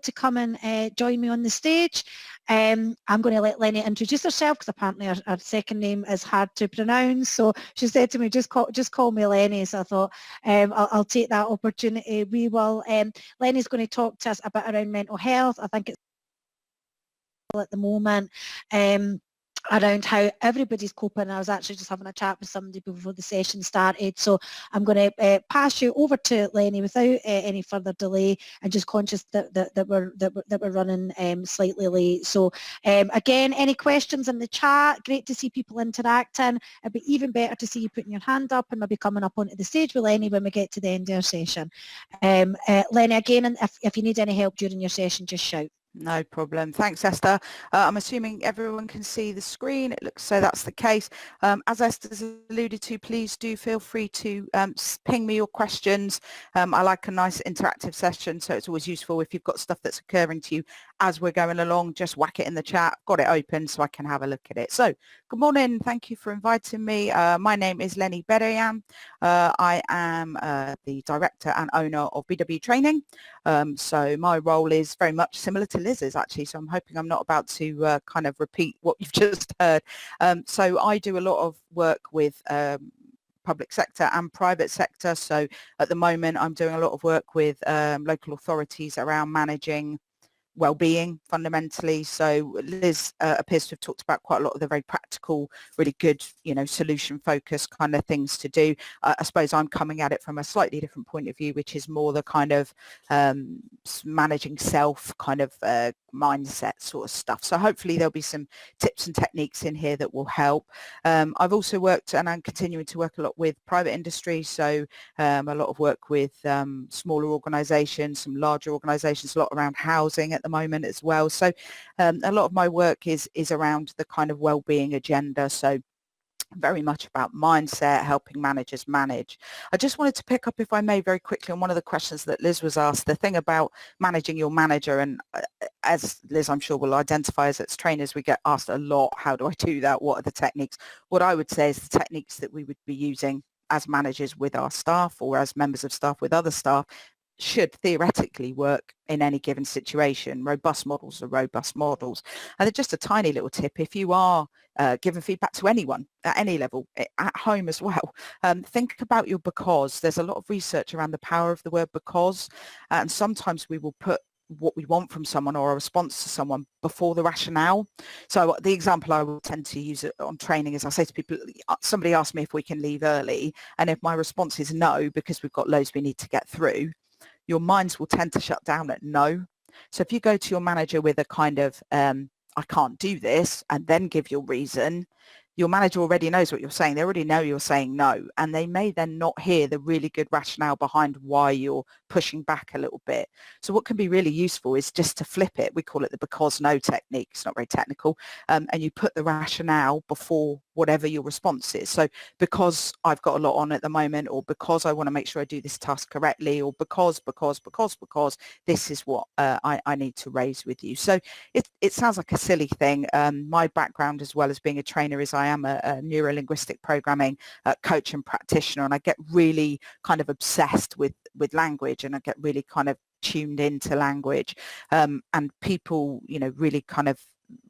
to come and join me on the stage. I'm going to let Lenny introduce herself because apparently her second name is hard to pronounce. So she said to me, just call me Lenny. So I thought I'll take that opportunity. We will. Lenny's going to talk to us a bit around mental health. I think it's at the moment. Around how everybody's coping. I was actually just having a chat with somebody before the session started, so I'm going to pass you over to Lenny without any further delay, and just conscious that we're running slightly late. So again, any questions in the chat? Great to see people interacting. It'd be even better to see you putting your hand up and maybe coming up onto the stage with Lenny when we get to the end of our session. Lenny, again, and if you need any help during your session, just shout. No problem. Thanks, Esther. I'm assuming everyone can see the screen. It looks so that's the case. As Esther's alluded to, please do feel free to ping me your questions. I like a nice interactive session, so it's always useful if you've got stuff that's occurring to you as we're going along, just whack it in the chat. Got it open so I can have a look at it. So good morning. Thank you for inviting me. My name is Lenny Berian. I am the director and owner of BW Training. So my role is very much similar to Liz's actually, so I'm hoping I'm not about to kind of repeat what you've just heard. So I do a lot of work with public sector and private sector. So at the moment I'm doing a lot of work with local authorities around managing well-being fundamentally. So Liz appears to have talked about quite a lot of the very practical, really good, solution focused kind of things to do. I suppose I'm coming at it from a slightly different point of view, which is more the kind of managing self kind of mindset sort of stuff. So hopefully there'll be some tips and techniques in here that will help. I've also worked, and I'm continuing to work a lot with private industry. So a lot of work with smaller organisations, some larger organisations, a lot around housing at the moment as well. So a lot of my work is around the kind of well-being agenda. So very much about mindset, helping managers manage. I just wanted to pick up, if I may, very quickly on one of the questions that Liz was asked, the thing about managing your manager. And as Liz, I'm sure, will identify as trainers, we get asked a lot, how do I do that? What are the techniques? What I would say is the techniques that we would be using as managers with our staff or as members of staff with other staff should theoretically work in any given situation. Robust models are robust models. And just a tiny little tip, if you are giving feedback to anyone at any level, at home as well, think about your because. There's a lot of research around the power of the word because, and sometimes we will put what we want from someone or a response to someone before the rationale. So the example I will tend to use on training is I say to people, somebody asked me if we can leave early, and if my response is no, because we've got loads we need to get through, your minds will tend to shut down at no. So if you go to your manager with a kind of, I can't do this, and then give your reason, your manager already knows what you're saying. They already know you're saying no, and they may then not hear the really good rationale behind why you're pushing back a little bit. So what can be really useful is just to flip it. We call it the because no technique. It's not very technical. And you put the rationale before whatever your response is. So because I've got a lot on at the moment, or because I want to make sure I do this task correctly, or because this is what I need to raise with you. So it sounds like a silly thing. My background, as well as being a trainer, is I am a neuro-linguistic programming coach and practitioner, and I get really kind of obsessed with language, and I get really kind of tuned into language, and people, really kind of,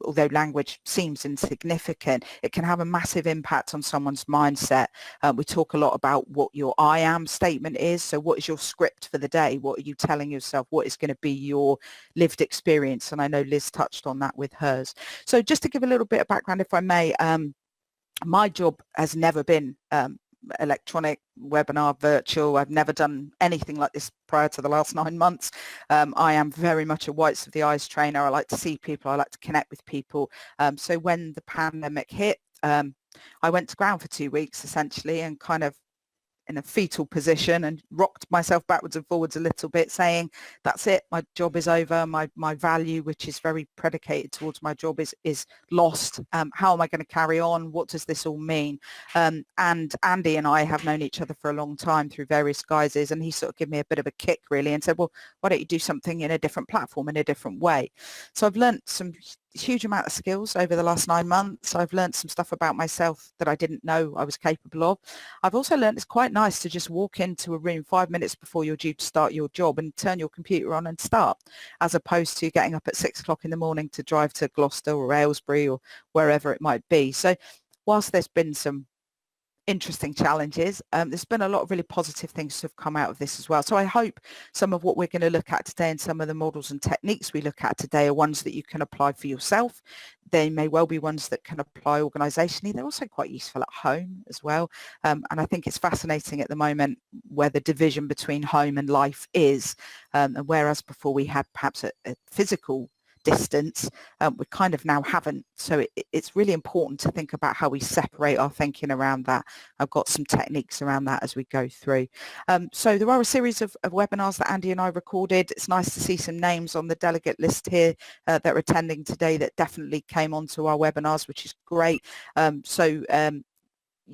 although language seems insignificant, it can have a massive impact on someone's mindset. We talk a lot about what your I am statement is. So what is your script for the day? What are you telling yourself? What is going to be your lived experience? And I know Liz touched on that with hers. So just to give a little bit of background, if I may, my job has never been electronic, webinar, virtual. I've never done anything like this prior to the last 9 months. I am very much a whites of the eyes trainer. I like to see people. I like to connect with people. So when the pandemic hit, I went to ground for 2 weeks essentially, and kind of in a fetal position, and rocked myself backwards and forwards a little bit, saying, that's it, my job is over, my value, which is very predicated towards my job, is lost. How am I going to carry on? What does this all mean? And Andy and I have known each other for a long time through various guises, and he sort of gave me a bit of a kick really and said, well, why don't you do something in a different platform, in a different way? So I've learnt some huge amount of skills over the last 9 months. I've learned some stuff about myself that I didn't know I was capable of. I've also learned it's quite nice to just walk into a room 5 minutes before you're due to start your job and turn your computer on and start, as opposed to getting up at 6 o'clock in the morning to drive to Gloucester or Aylesbury or wherever it might be. So whilst there's been some interesting challenges, there's been a lot of really positive things that have come out of this as well. So I hope some of what we're going to look at today and some of the models and techniques we look at today are ones that you can apply for yourself. They may well be ones that can apply organisationally. They're also quite useful at home as well. And I think it's fascinating at the moment where the division between home and life is. And whereas before we had perhaps a physical distance, we kind of now haven't. So it's really important to think about how we separate our thinking around that. I've got some techniques around that as we go through. So there are a series of webinars that Andy and I recorded. It's nice to see some names on the delegate list here that are attending today that definitely came onto our webinars, which is great. You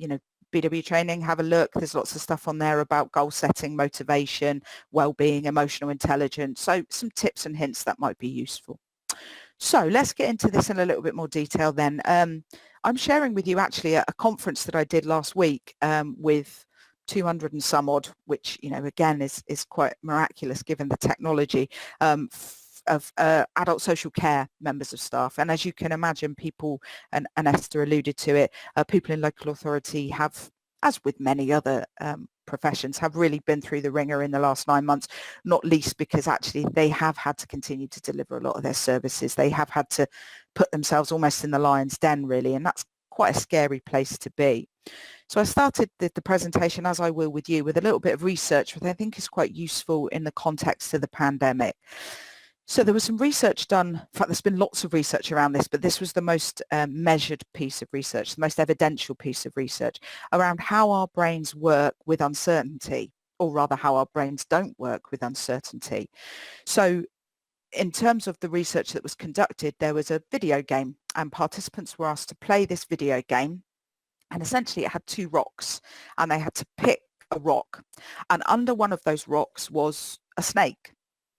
know, BW training, have a look. There's lots of stuff on there about goal setting, motivation, well-being, emotional intelligence. So some tips and hints that might be useful. So let's get into this in a little bit more detail then. I'm sharing with you actually a conference that I did last week with 200 and some odd, which, you know, again is quite miraculous given the technology, of adult social care members of staff. And as you can imagine, people, and Esther alluded to it, people in local authority have, as with many other professions, have really been through the ringer in the last 9 months, not least because actually they have had to continue to deliver a lot of their services. They have had to put themselves almost in the lion's den, really, and that's quite a scary place to be. So I started the presentation, as I will with you, with a little bit of research, which I think is quite useful in the context of the pandemic. So there was some research done. In fact, there's been lots of research around this, but this was the most measured piece of research, the most evidential piece of research around how our brains work with uncertainty, or rather how our brains don't work with uncertainty. So in terms of the research that was conducted, there was a video game and participants were asked to play this video game, and essentially it had 2 rocks and they had to pick a rock, and under one of those rocks was a snake.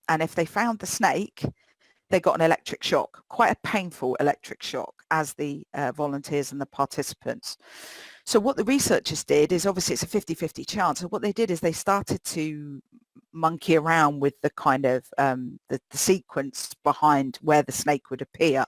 And if they found the snake, they got an electric shock, quite a painful electric shock, as the volunteers and the participants. So what the researchers did is, obviously it's a 50-50 chance. So what they did is they started to monkey around with the kind of the sequence behind where the snake would appear.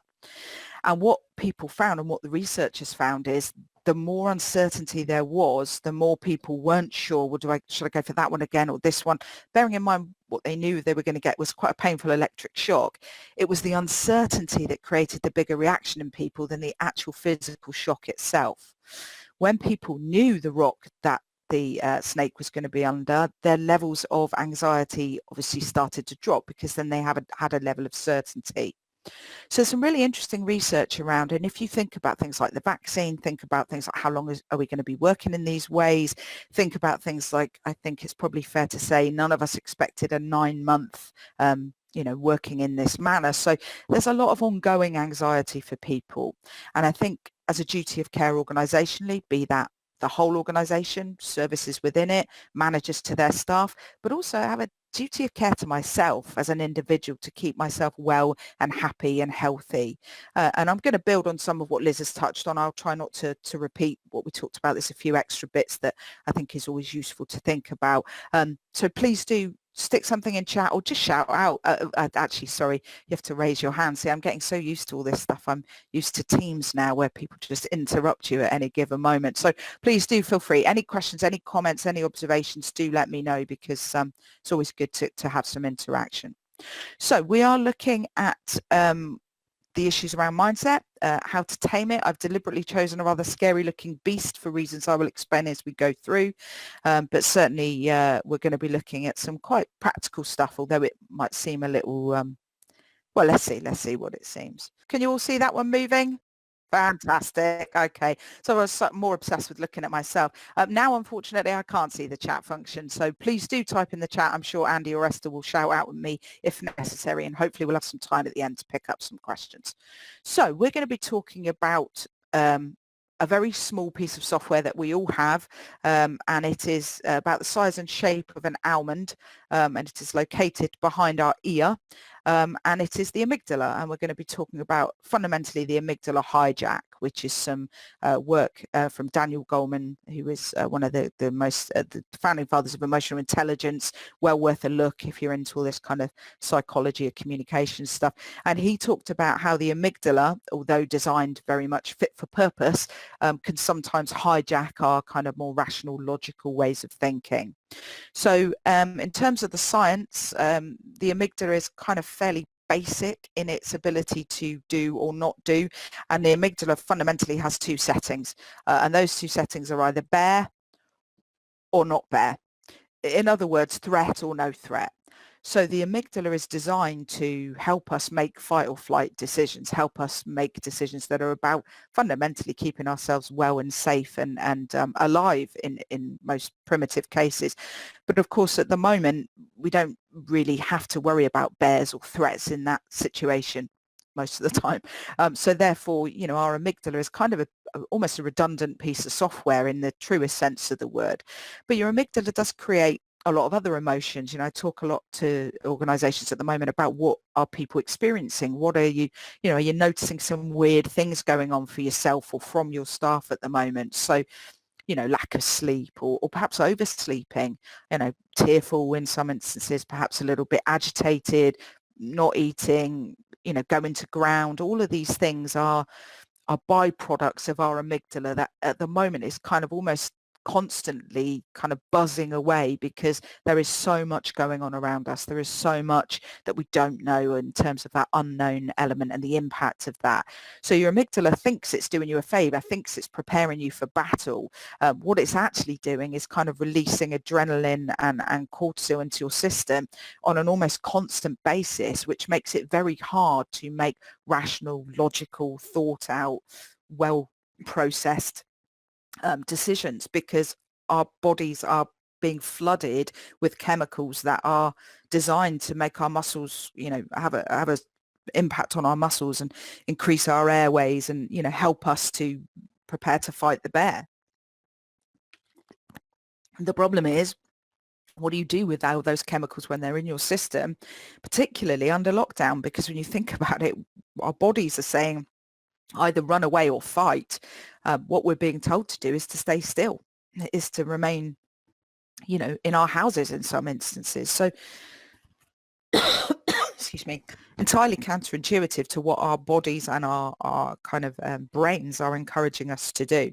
And what people found, and what the researchers found, is the more uncertainty there was, the more people weren't sure, well, should I go for that one again or this one? Bearing in mind what they knew they were going to get was quite a painful electric shock. It was the uncertainty that created the bigger reaction in people than the actual physical shock itself. When people knew the rock that the snake was going to be under, their levels of anxiety obviously started to drop, because then they had a level of certainty. So some really interesting research around, and if you think about things like the vaccine, think about things like how long are we going to be working in these ways, think about things like, I think it's probably fair to say none of us expected a 9-month working in this manner. So there's a lot of ongoing anxiety for people. And I think as a duty of care organisationally, be that the whole organisation, services within it, managers to their staff, but also I have a duty of care to myself as an individual to keep myself well and happy and healthy. And I'm going to build on some of what Liz has touched on. I'll try not to repeat what we talked about. There's a few extra bits that I think is always useful to think about. So please do stick something in chat or just shout out. Actually, sorry, you have to raise your hand. See, I'm getting so used to all this stuff. I'm used to Teams now where people just interrupt you at any given moment. So please do feel free. Any questions, any comments, any observations, do let me know, because it's always good to have some interaction. So we are looking at the issues around mindset, how to tame it. I've deliberately chosen a rather scary looking beast for reasons I will explain as we go through, but certainly we're going to be looking at some quite practical stuff, although it might seem a little, well, let's see what it seems. Can you all see that one moving? Fantastic. Okay. So I was more obsessed with looking at myself. Now, unfortunately, I can't see the chat function. So please do type in the chat. I'm sure Andy or Esther will shout out with me if necessary, and hopefully we'll have some time at the end to pick up some questions. So we're going to be talking about a very small piece of software that we all have, and it is about the size and shape of an almond, and it is located behind our ear. and it is the amygdala, and we're going to be talking about fundamentally the amygdala hijack, which is some work from Daniel Goleman, who is one of the founding fathers of emotional intelligence. Well worth a look if you're into all this kind of psychology of communication stuff. And he talked about how the amygdala, although designed very much fit for purpose, can sometimes hijack our kind of more rational, logical ways of thinking. So in terms of the science, the amygdala is kind of fairly basic in its ability to do or not do, and the amygdala fundamentally has two settings, and those two settings are either bear or not bear. In other words, threat or no threat. So the amygdala is designed to help us make fight or flight decisions, help us make decisions that are about fundamentally keeping ourselves well and safe and alive in most primitive cases. But of course, at the moment, we don't really have to worry about bears or threats in that situation most of the time. So therefore, you know, our amygdala is kind of almost a redundant piece of software in the truest sense of the word. But your amygdala does create a lot of other emotions. You know, I talk a lot to organizations at the moment about what are people experiencing? What are you know, are you noticing some weird things going on for yourself or from your staff at the moment? So, you know, lack of sleep or perhaps oversleeping, you know, tearful in some instances, perhaps a little bit agitated, not eating, you know, going to ground. All of these things are byproducts of our amygdala that at the moment is kind of almost constantly kind of buzzing away because there is so much going on around us. There is so much that we don't know in terms of that unknown element and the impact of that. So your amygdala thinks it's doing you a favor, thinks it's preparing you for battle. What it's actually doing is kind of releasing adrenaline and cortisol into your system on an almost constant basis, which makes it very hard to make rational, logical, thought out, well processed decisions, because our bodies are being flooded with chemicals that are designed to make our muscles, you know, have a impact on our muscles and increase our airways and, you know, help us to prepare to fight the bear. The problem is, what do you do with all those chemicals when they're in your system, particularly under lockdown? Because when you think about it, our bodies are saying either run away or fight. What we're being told to do is to stay still, is to remain, you know, in our houses in some instances. So, excuse me, entirely counterintuitive to what our bodies and our kind of brains are encouraging us to do.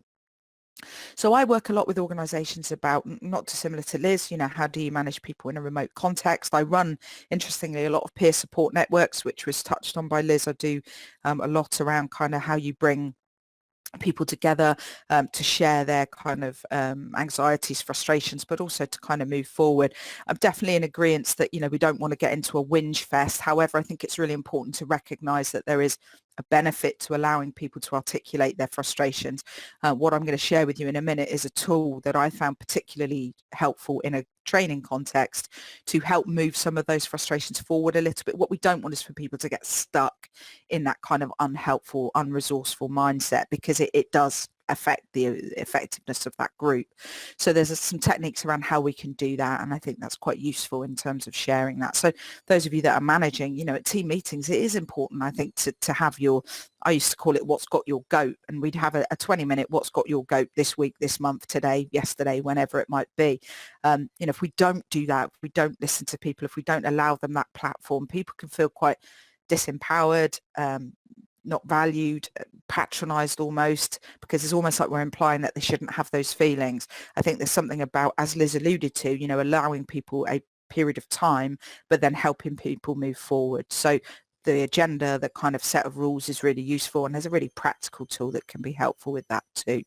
So I work a lot with organizations about, not dissimilar to Liz, you know, how do you manage people in a remote context? I run, interestingly, a lot of peer support networks, which was touched on by Liz. I do a lot around kind of how you bring people together to share their kind of anxieties, frustrations, but also to kind of move forward. I'm definitely in agreement that, you know, we don't want to get into a whinge fest. However, I think it's really important to recognize that there is a benefit to allowing people to articulate their frustrations. What I'm going to share with you in a minute is a tool that I found particularly helpful in a training context to help move some of those frustrations forward a little bit. What we don't want is for people to get stuck in that kind of unhelpful, unresourceful mindset, because it does affect the effectiveness of that group. So there's some techniques around how we can do that, and I think that's quite useful in terms of sharing that. So those of you that are managing, you know, at team meetings, it is important, I think, to have your, I used to call it what's got your goat, and we'd have a 20-minute what's got your goat this week, this month, today, yesterday, whenever it might be. You know, if we don't do that, if we don't listen to people, if we don't allow them that platform, people can feel quite disempowered, not valued, patronized almost, because it's almost like we're implying that they shouldn't have those feelings. I think there's something about, as Liz alluded to, you know, allowing people a period of time, but then helping people move forward. So the agenda, the kind of set of rules is really useful, and there's a really practical tool that can be helpful with that too.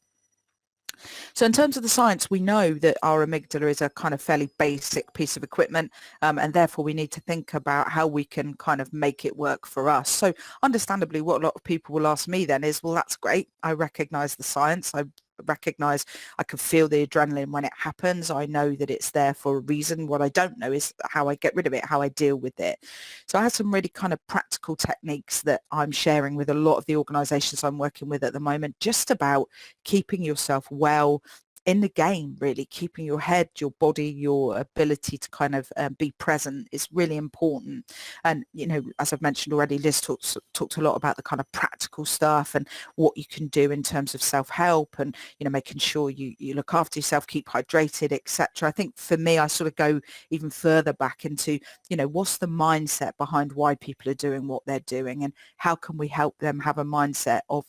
So in terms of the science, we know that our amygdala is a kind of fairly basic piece of equipment, and therefore we need to think about how we can kind of make it work for us. So understandably, what a lot of people will ask me then is, well, that's great. I recognize the science. I recognize, I can feel the adrenaline when it happens. I know that it's there for a reason. What I don't know is how I get rid of it, how I deal with it. So I have some really kind of practical techniques that I'm sharing with a lot of the organizations I'm working with at the moment, just about keeping yourself well, in the game, really. Keeping your head, your body, your ability to kind of be present is really important. And, you know, as I've mentioned already, Liz talked a lot about the kind of practical stuff and what you can do in terms of self-help and, you know, making sure you look after yourself, keep hydrated, etc. I think for me, I sort of go even further back into, you know, what's the mindset behind why people are doing what they're doing, and how can we help them have a mindset of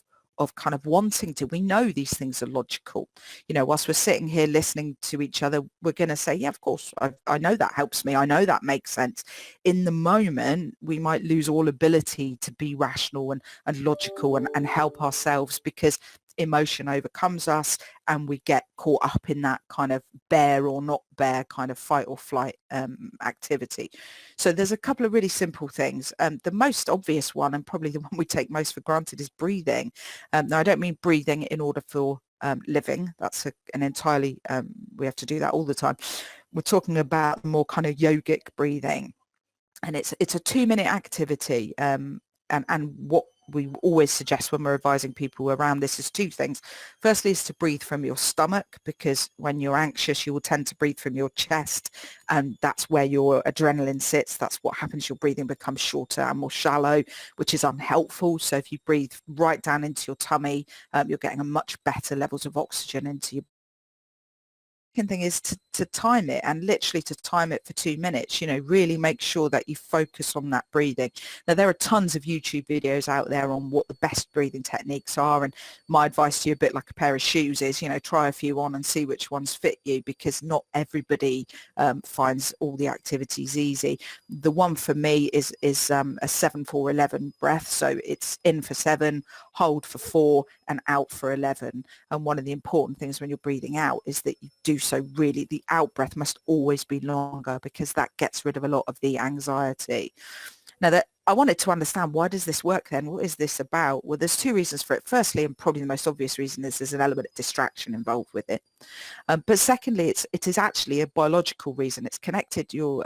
kind of wanting to. We know these things are logical. You know, whilst we're sitting here listening to each other, we're going to say, yeah, of course, I know that helps me. I know that makes sense. In the moment, we might lose all ability to be rational and logical and help ourselves, because emotion overcomes us and we get caught up in that kind of bear or not bear kind of fight or flight activity. So there's a couple of really simple things. The most obvious one, and probably the one we take most for granted, is breathing. Now, I don't mean breathing in order for living. That's an entirely, we have to do that all the time. We're talking about more kind of yogic breathing. And it's a 2-minute activity. And what we always suggest when we're advising people around this is 2 things. Firstly is to breathe from your stomach, because when you're anxious, you will tend to breathe from your chest, and that's where your adrenaline sits. That's what happens. Your breathing becomes shorter and more shallow, which is unhelpful. So if you breathe right down into your tummy, you're getting a much better levels of oxygen into your. Second thing is to time it, and literally to time it for 2 minutes. You know, really make sure that you focus on that breathing. Now, there are tons of YouTube videos out there on what the best breathing techniques are, and my advice to you, a bit like a pair of shoes, is, you know, try a few on and see which ones fit you, because not everybody finds all the activities easy. The one for me is a 7-4-11 breath. So it's in for 7, hold for 4, and out for 11. And one of the important things when you're breathing out is that you do so really, the out breath must always be longer, because that gets rid of a lot of the anxiety. Now, that I wanted to understand, why does this work then? What is this about? Well, there's 2 reasons for it. Firstly, and probably the most obvious reason, is there's an element of distraction involved with it. But secondly, it is actually a biological reason. It's connected, your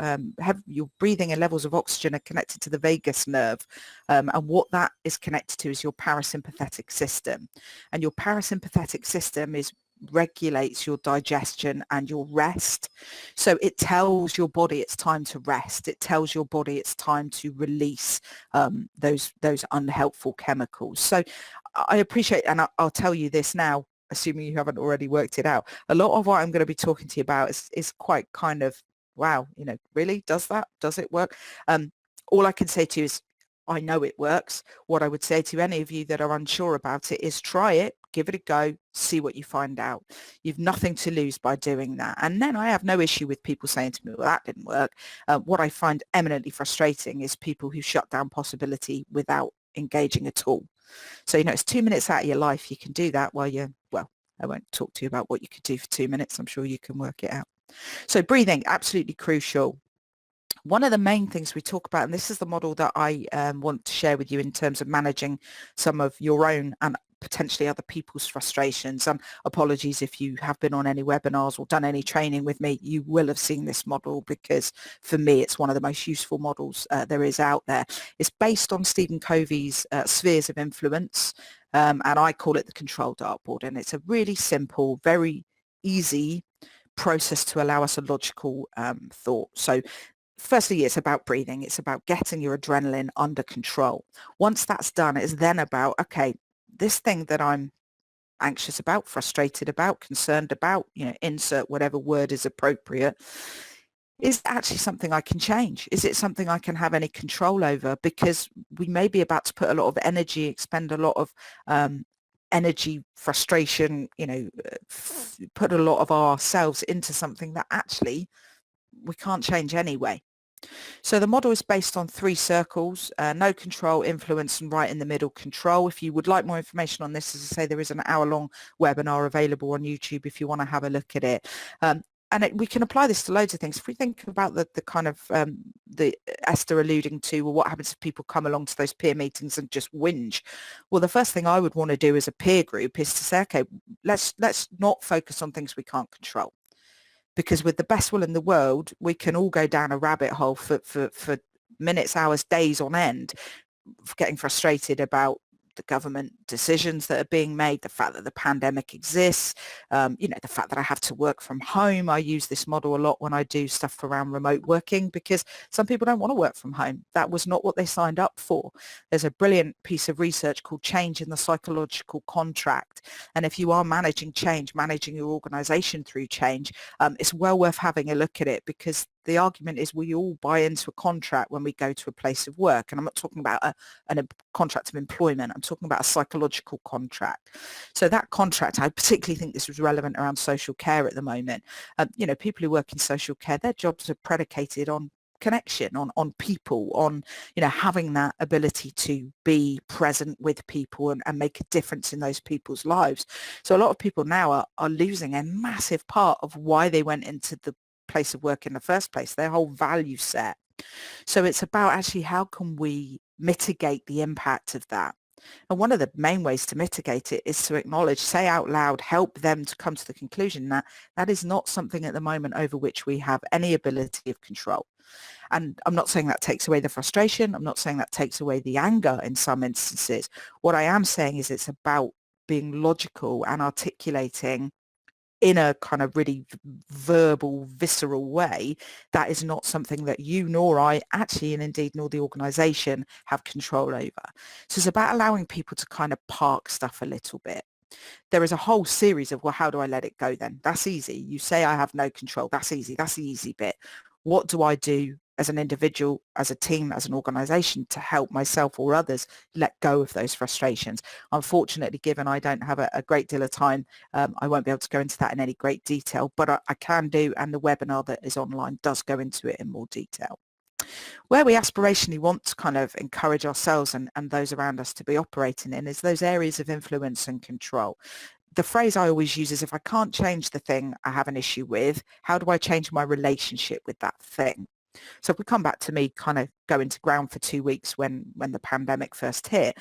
breathing and levels of oxygen are connected to the vagus nerve. And what that is connected to is your parasympathetic system. And your parasympathetic system regulates your digestion and your rest. So it tells your body it's time to rest. It tells your body it's time to release those unhelpful chemicals. So I appreciate, and I'll tell you this now, assuming you haven't already worked it out, a lot of what I'm going to be talking to you about is quite kind of, wow, you know, really, does it work? All I can say to you is, I know it works. What I would say to any of you that are unsure about it is, try it, give it a go, see what you find out. You've nothing to lose by doing that. And then I have no issue with people saying to me, well, that didn't work. What I find eminently frustrating is people who shut down possibility without engaging at all. So, you know, it's 2 minutes out of your life. You can do that while you're, well, I won't talk to you about what you could do for 2 minutes. I'm sure you can work it out. So breathing, absolutely crucial. One of the main things we talk about, and this is the model that I want to share with you in terms of managing some of your own and potentially other people's frustrations. And apologies if you have been on any webinars or done any training with me, you will have seen this model, because for me it's one of the most useful models there is out there. It's based on Stephen Covey's spheres of influence, and I call it the control dartboard. And it's a really simple, very easy process to allow us a logical thought. So firstly, it's about breathing. It's about getting your adrenaline under control. Once that's done, it's then about, okay, this thing that I'm anxious about, frustrated about, concerned about, you know, insert whatever word is appropriate, is actually something I can change? Is it something I can have any control over? Because we may be about to put a lot of energy, expend a lot of energy, frustration, you know, put a lot of ourselves into something that actually we can't change anyway. So the model is based on 3 circles: no control, influence, and right in the middle, control. If you would like more information on this, as I say, there is an hour-long webinar available on YouTube if you want to have a look at it. We can apply this to loads of things. If we think about the kind of the Esther alluding to, well, what happens if people come along to those peer meetings and just whinge? Well, the first thing I would want to do as a peer group is to say, okay, let's not focus on things we can't control. Because with the best will in the world, we can all go down a rabbit hole for minutes, hours, days on end, getting frustrated about the government decisions that are being made, the fact that the pandemic exists, you know, the fact that I have to work from home. I use this model a lot when I do stuff around remote working, because some people don't want to work from home. That was not what they signed up for. There's a brilliant piece of research called Change in the Psychological Contract. And if you are managing change, managing your organization through change, it's well worth having a look at it, because the argument is we all buy into a contract when we go to a place of work. And I'm not talking about a contract of employment. I'm talking about a psychological contract. So that contract, I particularly think this was relevant around social care at the moment. You know, people who work in social care, their jobs are predicated on connection, on people, on, you know, having that ability to be present with people and make a difference in those people's lives. So a lot of people now are losing a massive part of why they went into the place of work in the first place, their whole value set. So it's about actually how can we mitigate the impact of that. And one of the main ways to mitigate it is to acknowledge, say out loud, help them to come to the conclusion that that is not something at the moment over which we have any ability of control. And I'm not saying that takes away the frustration. I'm not saying that takes away the anger in some instances. What I am saying is it's about being logical and articulating in a kind of really verbal, visceral way, that is not something that you nor I actually, and indeed nor the organisation, have control over. So it's about allowing people to kind of park stuff a little bit. There is a whole series of, well, how do I let it go then? That's easy. You say I have no control. That's easy. That's the easy bit. What do I do as an individual, as a team, as an organisation to help myself or others let go of those frustrations? Unfortunately, given I don't have a great deal of time, I won't be able to go into that in any great detail, but I can do, and the webinar that is online does go into it in more detail. Where we aspirationally want to kind of encourage ourselves and those around us to be operating in is those areas of influence and control. The phrase I always use is, if I can't change the thing I have an issue with, how do I change my relationship with that thing? So if we come back to me kind of going to ground for 2 weeks when the pandemic first hit,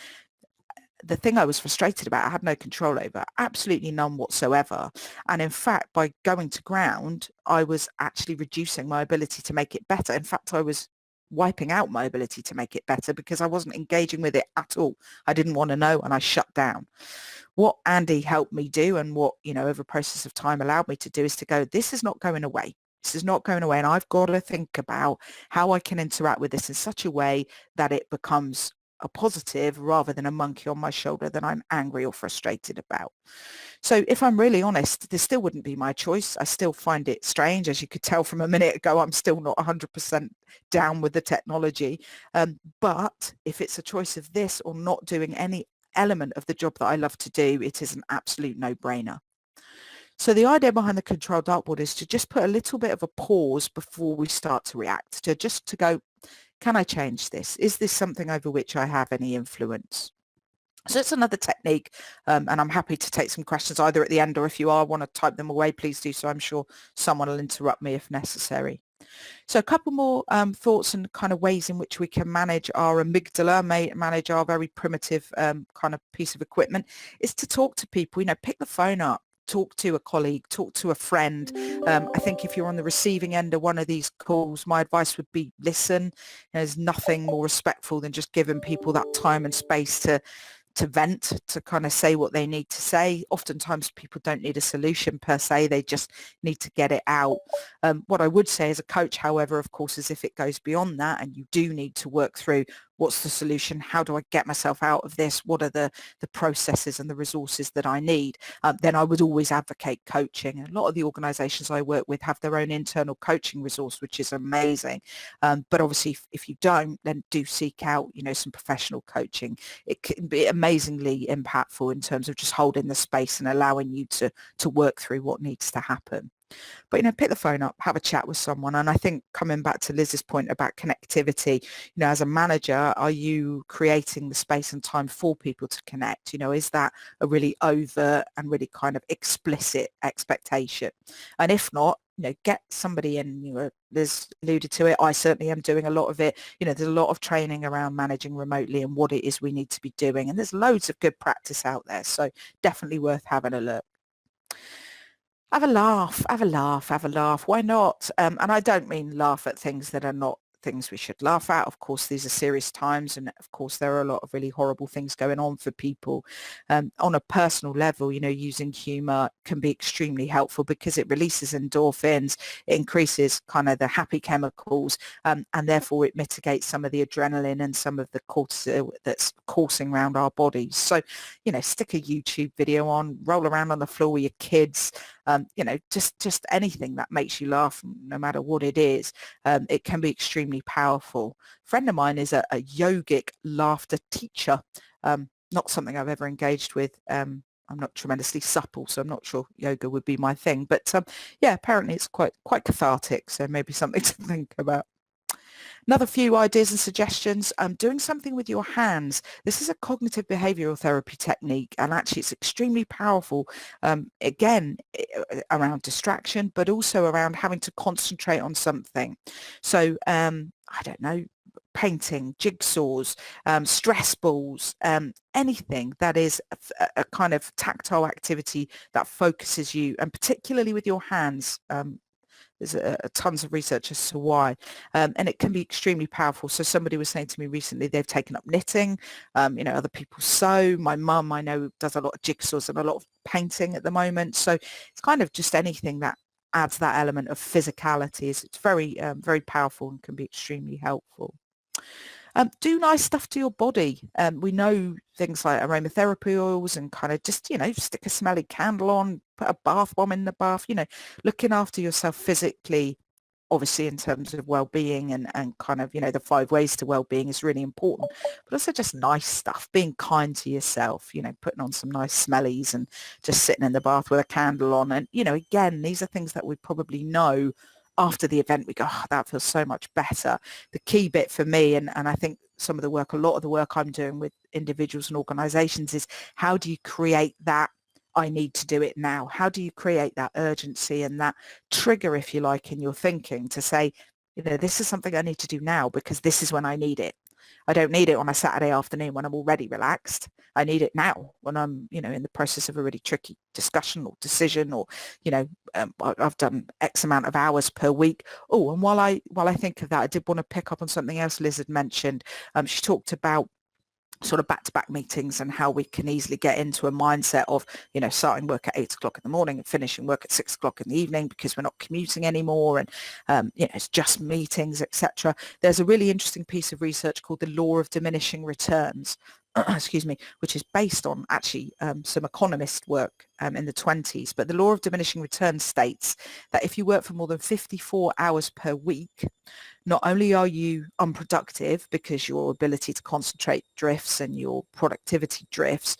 the thing I was frustrated about, I had no control over, absolutely none whatsoever. And in fact, by going to ground, I was actually reducing my ability to make it better. In fact, I was wiping out my ability to make it better because I wasn't engaging with it at all. I didn't want to know, and I shut down. What Andy helped me do, and what, you know, over a process of time allowed me to do, is to go, this is not going away. This is not going away, and I've got to think about how I can interact with this in such a way that it becomes a positive rather than a monkey on my shoulder that I'm angry or frustrated about. So if I'm really honest, this still wouldn't be my choice. I still find it strange. As you could tell from a minute ago, I'm still not 100% down with the technology. But if it's a choice of this or not doing any element of the job that I love to do, it is an absolute no-brainer. So the idea behind the control dartboard is to just put a little bit of a pause before we start to react, to go, can I change this? Is this something over which I have any influence? So it's another technique, and I'm happy to take some questions either at the end, or if you want to type them away, please do so. I'm sure someone will interrupt me if necessary. So a couple more thoughts and kind of ways in which we can manage our amygdala, manage our very primitive kind of piece of equipment, is to talk to people. You know, pick the phone up, talk to a colleague, talk to a friend. I think if you're on the receiving end of one of these calls, my advice would be listen. There's nothing more respectful than just giving people that time and space to vent, to kind of say what they need to say. Oftentimes people don't need a solution per se, they just need to get it out. What I would say as a coach, however, of course, is if it goes beyond that and you do need to work through what's the solution, how do I get myself out of this, what are the processes and the resources that I need, then I would always advocate coaching. And a lot of the organisations I work with have their own internal coaching resource, which is amazing. But obviously if you don't, then do seek out, you know, some professional coaching. It can be amazingly impactful in terms of just holding the space and allowing you to work through what needs to happen. But, you know, pick the phone up, have a chat with someone. And I think coming back to Liz's point about connectivity, you know, as a manager, are you creating the space and time for people to connect? You know, is that a really overt and really kind of explicit expectation? And if not, you know, get somebody in. You know, Liz alluded to it. I certainly am doing a lot of it. You know, there's a lot of training around managing remotely and what it is we need to be doing. And there's loads of good practice out there. So definitely worth having a look. Have a laugh, have a laugh, have a laugh. Why not? And I don't mean laugh at things that are not things we should laugh at. Of course, these are serious times, and of course there are a lot of really horrible things going on for people. On a personal level, you know, using humor can be extremely helpful because it releases endorphins, it increases kind of the happy chemicals, and therefore it mitigates some of the adrenaline and some of the cortisol that's coursing around our bodies. So, you know, stick a YouTube video on, roll around on the floor with your kids, you know, just anything that makes you laugh, no matter what it is. It can be extremely powerful. A friend of mine is a yogic laughter teacher. Not something I've ever engaged with. I'm not tremendously supple, so I'm not sure yoga would be my thing. But yeah, apparently it's quite cathartic, so maybe something to think about. Another few ideas and suggestions, doing something with your hands. This is a cognitive behavioral therapy technique, and actually it's extremely powerful, again, around distraction, but also around having to concentrate on something. So, I don't know, painting, jigsaws, stress balls, anything that is a kind of tactile activity that focuses you, and particularly with your hands. There's tons of research as to why, and it can be extremely powerful. So somebody was saying to me recently they've taken up knitting, you know, other people sew. My mum, I know, does a lot of jigsaws and a lot of painting at the moment. So it's kind of just anything that adds that element of physicality. It's very, very powerful and can be extremely helpful. Do nice stuff to your body. We know things like aromatherapy oils and kind of just, you know, stick a smelly candle on, put a bath bomb in the bath, you know, looking after yourself physically, obviously in terms of well-being and kind of, you know, the 5 ways to well-being is really important, but also just nice stuff, being kind to yourself, you know, putting on some nice smellies and just sitting in the bath with a candle on. And, you know, again, these are things that we probably know after the event. We go, oh, that feels so much better. The key bit for me, and I think some of the work, a lot of the work I'm doing with individuals and organizations, is how do you create that I need to do it now? How do you create that urgency and that trigger, if you like, in your thinking to say, you know, this is something I need to do now because this is when I need it. I don't need it on a Saturday afternoon when I'm already relaxed. I need it now when I'm, you know, in the process of a really tricky discussion or decision, or, you know, I've done X amount of hours per week. Oh, and while I think of that, I did want to pick up on something else Liz had mentioned. She talked about sort of back-to-back meetings and how we can easily get into a mindset of, you know, starting work at 8 o'clock in the morning and finishing work at 6 o'clock in the evening because we're not commuting anymore, and you know, it's just meetings, etc. There's a really interesting piece of research called the law of diminishing returns, excuse me, which is based on actually some economist work in the 20s. But the law of diminishing returns states that if you work for more than 54 hours per week, not only are you unproductive because your ability to concentrate drifts and your productivity drifts,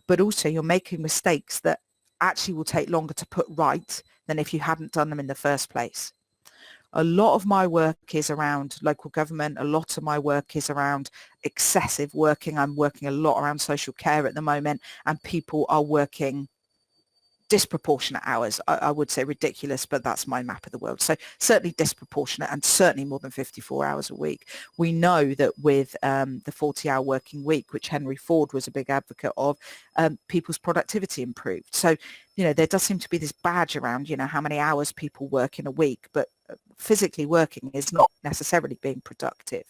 but also you're making mistakes that actually will take longer to put right than if you hadn't done them in the first place. A lot of my work is around local government. A lot of my work is around excessive working. I'm working a lot around social care at the moment, and people are working disproportionate hours. I would say ridiculous, but that's my map of the world. So certainly disproportionate, and certainly more than 54 hours a week. We know that with the 40-hour working week, which Henry Ford was a big advocate of, people's productivity improved. So, you know, there does seem to be this badge around, you know, how many hours people work in a week, but physically working is not necessarily being productive.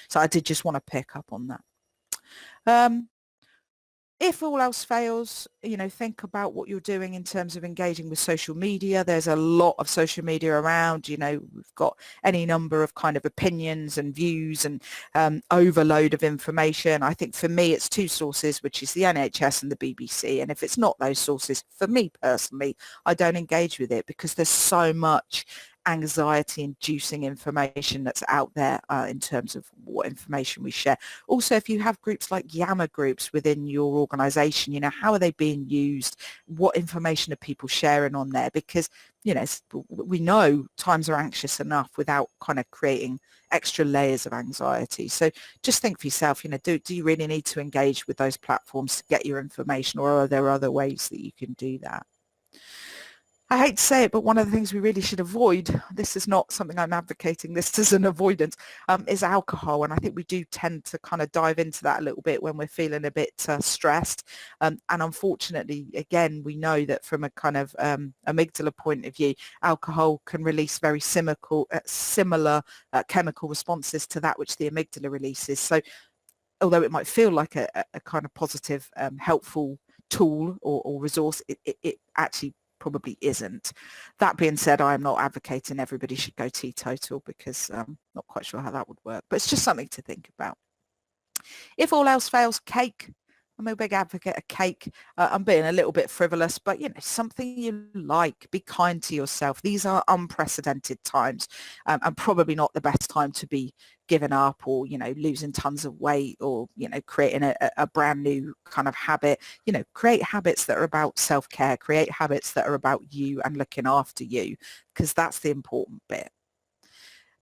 So I did just want to pick up on that. If all else fails, you know, think about what you're doing in terms of engaging with social media. There's a lot of social media around. You know, we've got any number of kind of opinions and views and overload of information. I think for me, it's 2 sources, which is the NHS and the BBC. And if it's not those sources, for me personally, I don't engage with it because there's so much anxiety-inducing information that's out there in terms of what information we share. Also, if you have groups like Yammer groups within your organization, you know, how are they being used? What information are people sharing on there? Because, you know, we know times are anxious enough without kind of creating extra layers of anxiety. So just think for yourself, you know, do you really need to engage with those platforms to get your information, or are there other ways that you can do that? I hate to say it, but one of the things we really should avoid, this is not something I'm advocating, this is an avoidance, is alcohol. And I think we do tend to kind of dive into that a little bit when we're feeling a bit stressed. And unfortunately, again, we know that from a kind of amygdala point of view, alcohol can release very similar chemical responses to that which the amygdala releases. So although it might feel like a kind of positive, helpful tool or resource, it actually probably isn't. That being said, I am not advocating everybody should go teetotal because I'm not quite sure how that would work, but it's just something to think about. If all else fails, cake. I'm a big advocate of cake. I'm being a little bit frivolous, but something you like. Be kind to yourself. These are unprecedented times, and probably not the best time to be giving up or losing tons of weight or creating a brand new kind of habit. Create habits that are about self-care. Create habits that are about you and looking after you, because that's the important bit.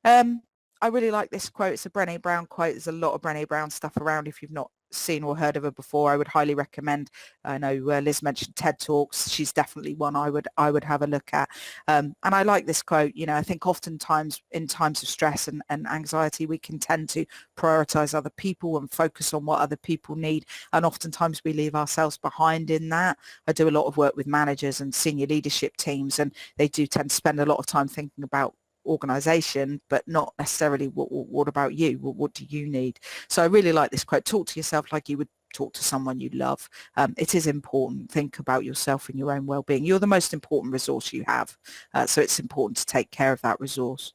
I really like this quote. It's a Brené Brown quote. There's a lot of Brené Brown stuff around. If you've not seen or heard of her before, I would highly recommend. I know Liz mentioned TED Talks. She's definitely one I would have a look at. And I like this quote. I think oftentimes in times of stress and anxiety, we can tend to prioritize other people and focus on what other people need. And oftentimes we leave ourselves behind in that. I do a lot of work with managers and senior leadership teams, and they do tend to spend a lot of time thinking about organization, but not necessarily what about you? What do you need? So I really like this quote. Talk to yourself like you would talk to someone you love. It is important. Think about yourself and your own well-being. You're the most important resource you have. So it's important to take care of that resource.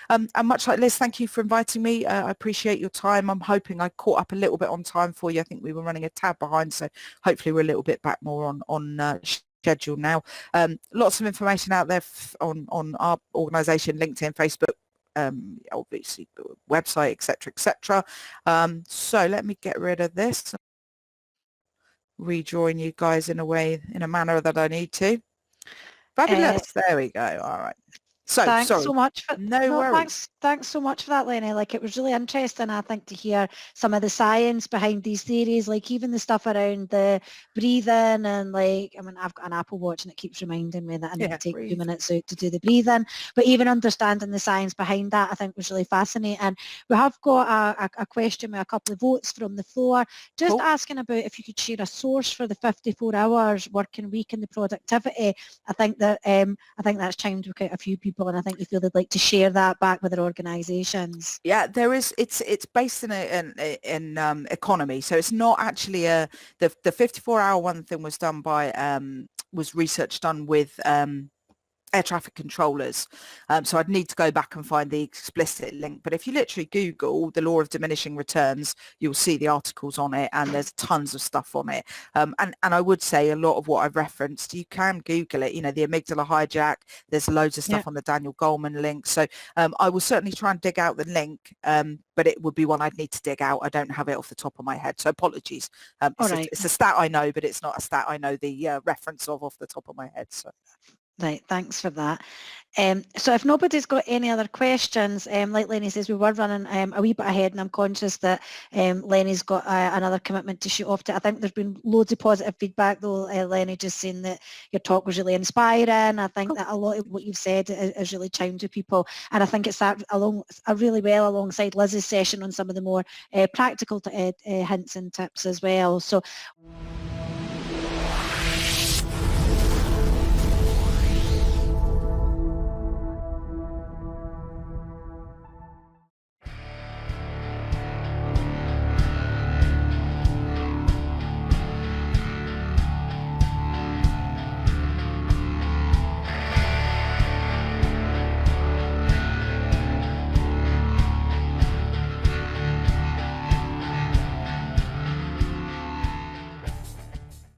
And much like Liz, thank you for inviting me. I appreciate your time. I'm hoping I caught up a little bit on time for you. I think we were running a tad behind, so hopefully we're a little bit back more on schedule now. Lots of information out there on our organisation, LinkedIn, Facebook, obviously website, etc. So let me get rid of this, rejoin you guys in a manner that I need to. Fabulous. There we go. All right. So Thanks sorry. so much for No worries. Thanks so much for that, Lenny. Like, it was really interesting, I think, to hear some of the science behind these theories, like even the stuff around the breathing and I've got an Apple Watch and it keeps reminding me that I need to take 2 minutes out to do the breathing. But even understanding the science behind that, I think, was really fascinating. And we have got a question with a couple of votes from the floor, just asking about if you could share a source for the 54 hours working week and the productivity. I think that's chimed with quite a few people, and I think they feel they'd like to share that back with their organisations. Yeah, there is. It's based in economy, so it's not actually the 54-hour one thing was done by was research done with air traffic controllers. So I'd need to go back and find the explicit link. But if you literally Google the law of diminishing returns, you'll see the articles on it, and there's tons of stuff on it. And I would say a lot of what I've referenced, you can Google it, the amygdala hijack. There's loads of stuff on the Daniel Goleman link. So I will certainly try and dig out the link, but it would be one I'd need to dig out. I don't have it off the top of my head. So apologies. It's a stat I know, but it's not a stat I know the reference of off the top of my head. So. Right, thanks for that. So if nobody's got any other questions, like Lenny says, we were running a wee bit ahead, and I'm conscious that Lenny's got another commitment to shoot off to. I think there's been loads of positive feedback though, Lenny, just saying that your talk was really inspiring. I think that a lot of what you've said is really chimed with people, and I think it's that really well alongside Liz's session on some of the more practical hints and tips as well. So